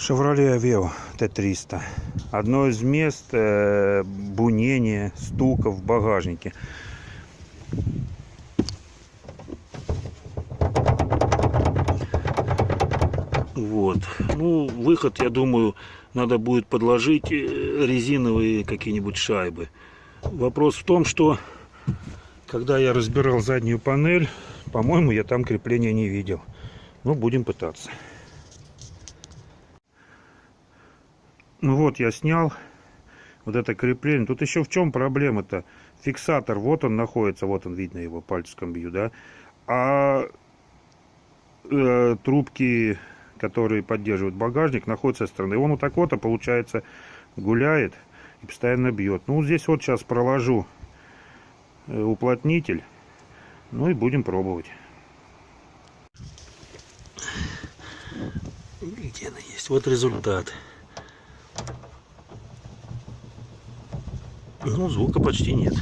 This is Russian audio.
Chevrolet Aveo T300. Одно из мест бунения, стука в багажнике. Вот. Ну, выход, я думаю, надо будет подложить резиновые какие-нибудь шайбы. Вопрос в том, что когда я разбирал заднюю панель, по-моему, я там крепления не видел. Но будем пытаться. Ну вот, я снял вот это крепление. Тут еще в чем проблема-то? Фиксатор, вот он находится, вот он, видно его, пальчиком бью, да? А трубки, которые поддерживают багажник, находятся со стороны. И он вот так вот, получается, гуляет и постоянно бьет. Ну, здесь вот сейчас проложу уплотнитель. Ну и будем пробовать. Где она есть? Вот результат. Ну, звука почти нет.